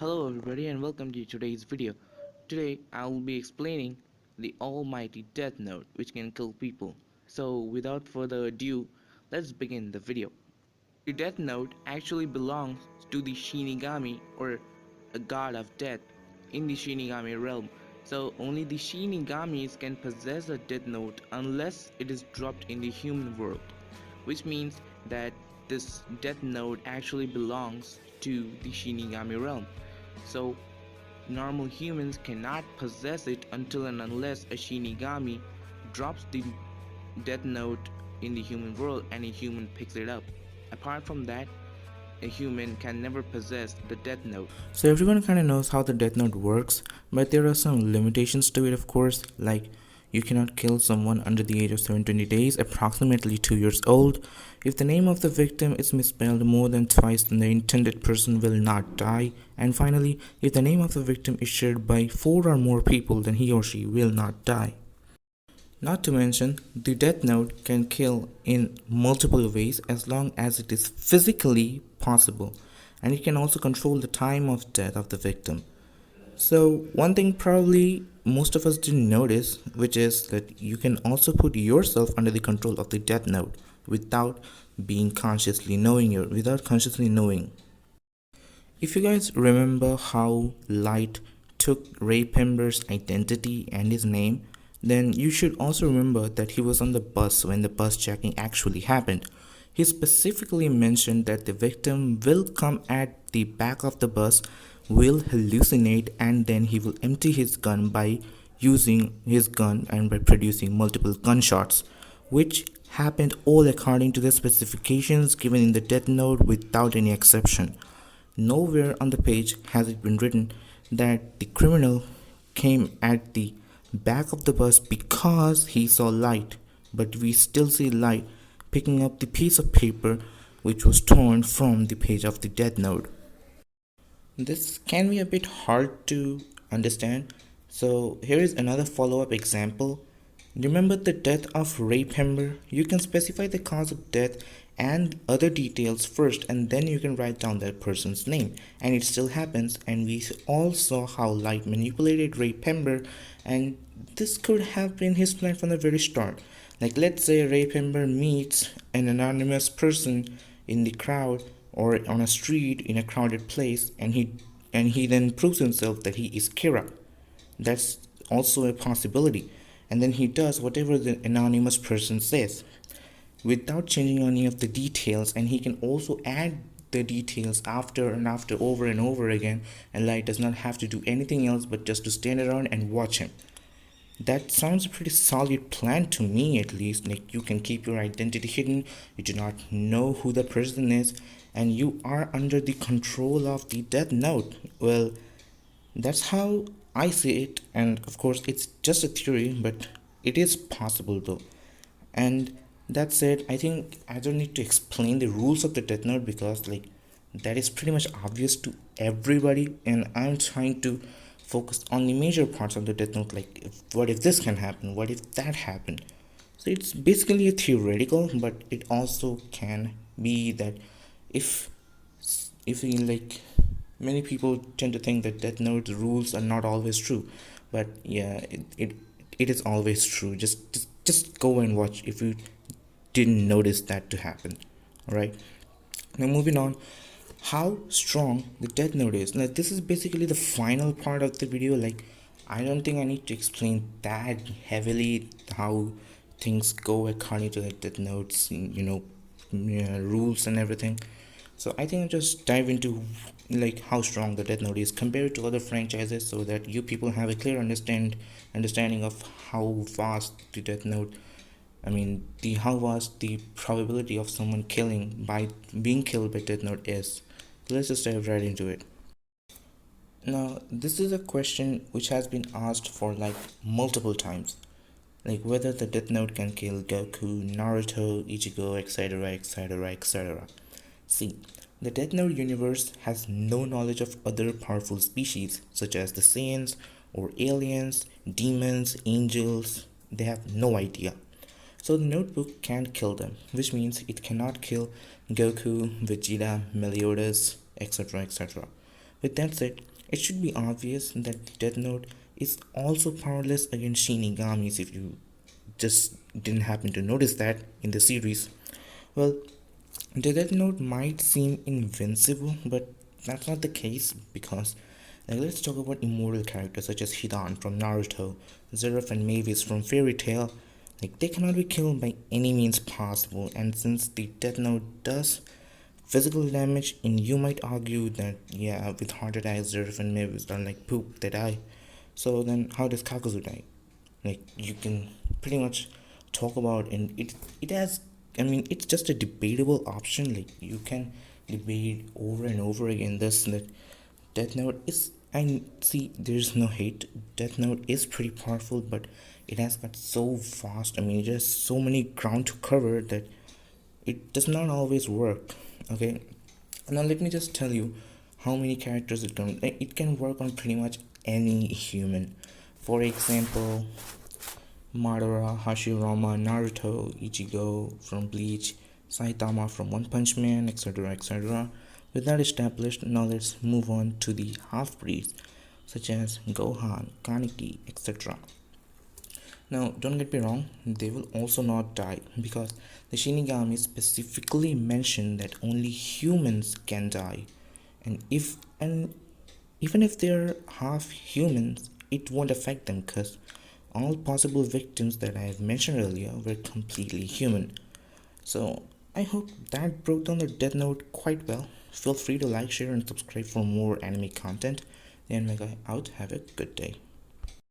Hello everybody and welcome to today's video. Today I will be explaining the almighty Death Note which can kill people. So without further ado, let's begin the video. The Death Note actually belongs to the Shinigami or a god of death in the Shinigami realm. So only the Shinigamis can possess a Death Note unless it is dropped in the human world, which means that this Death Note actually belongs to the Shinigami realm. So normal humans cannot possess it until and unless a Shinigami drops the Death Note in the human world and a human picks it up. Apart from that, a human can never possess the Death Note. So everyone kind of knows how the Death Note works, but there are some limitations to it, of course, like you cannot kill someone under the age of 720 days, approximately 2 years old. If the name of the victim is misspelled more than twice, then the intended person will not die. And finally, if the name of the victim is shared by 4 or more people, then he or she will not die. Not to mention, the Death Note can kill in multiple ways as long as it is physically possible, and it can also control the time of death of the victim. So, one thing probably most of us didn't notice, which is that you can also put yourself under the control of the Death Note without being consciously knowing without consciously knowing. If you guys remember how Light took Ray Pember's identity and his name, then you should also remember that he was on the bus when the bus jacking actually happened. He specifically mentioned that the victim will come at the back of the bus, will hallucinate, and then he will empty his gun by using his gun and by producing multiple gunshots, which happened all according to the specifications given in the Death Note without any exception. Nowhere on the page has it been written that the criminal came at the back of the bus because he saw Light, but we still see Light picking up the piece of paper which was torn from the page of the Death Note. This can be a bit hard to understand, so here is another follow up example. Remember the death of Ray Pember? You can specify the cause of death and other details first, and then you can write down that person's name. And it still happens, and we all saw how Light manipulated Ray Pember, and this could have been his plan from the very start. Like, let's say Ray Pember meets an anonymous person in the crowd or on a street in a crowded place, and he then proves himself that he is Kira. That's also a possibility. And then he does whatever the anonymous person says without changing any of the details, and he can also add the details after and after over and over again, and Light does not have to do anything else but just to stand around and watch him. That sounds a pretty solid plan to me, at least. Like, you can keep your identity hidden, you do not know who the person is, and you are under the control of the Death Note. Well, that's how I see it, and of course, it's just a theory, but it is possible though. And that said, I think I don't need to explain the rules of the Death Note because, like, that is pretty much obvious to everybody, and I'm trying to focus on the major parts of the Death Note, like what if this can happen, what if that happened. So it's basically a theoretical, but it also can be that if if we like many people tend to think that Death Note rules are not always true, but yeah, it is always true. Just go and watch if you didn't notice that to happen. All right. Now moving on, how strong the Death Note is. Now this is basically the final part of the video. Like, I don't think I need to explain that heavily how things go according to the Death Notes, yeah, rules and everything. So I think I'll just dive into like how strong the Death Note is compared to other franchises, so that you people have a clear understanding of how vast the Death Note. I mean, the how vast the probability of someone killing by being killed by Death Note is. So let's just dive right into it. Now, this is a question which has been asked for like multiple times, like whether the Death Note can kill Goku, Naruto, Ichigo, etc., etc., etc. See, the Death Note universe has no knowledge of other powerful species such as the Saiyans or aliens, demons, angels. They have no idea. So the notebook can't kill them, which means it cannot kill Goku, Vegeta, Meliodas, etc., etc. With that said, it should be obvious that Death Note is also powerless against Shinigamis if you just didn't happen to notice that in the series. Well, the Death Note might seem invincible, but that's not the case because let's talk about immortal characters such as Hidan from Naruto, Zeref and Mavis from Fairy Tail. They cannot be killed by any means possible, and since the Death Note does physical damage, and you might argue that yeah, with heart attacks, Zeref and Mavis are like poop, they die. So then, how does Kakuzu die? You can pretty much talk about, and it has, I mean, it's just a debatable option. You can debate over and over again this that Death Note is, I see there's no hate. Death Note is pretty powerful, but it has got so vast, I mean, it has so many ground to cover that it does not always work. Okay, now let me just tell you how many characters it can work on pretty much any human. For example, Madara, Hashirama, Naruto, Ichigo from Bleach, Saitama from One Punch Man, etc. etc. With that established, now let's move on to the half breeds such as Gohan, Kaneki, etc. Now, don't get me wrong, they will also not die because the Shinigami specifically mentioned that only humans can die, and even if they're half humans, it won't affect them because all possible victims that I have mentioned earlier were completely human. So I hope that broke down the Death Note quite well. Feel free to like, share, and subscribe for more anime content. The Anime Guy out. Have a good day.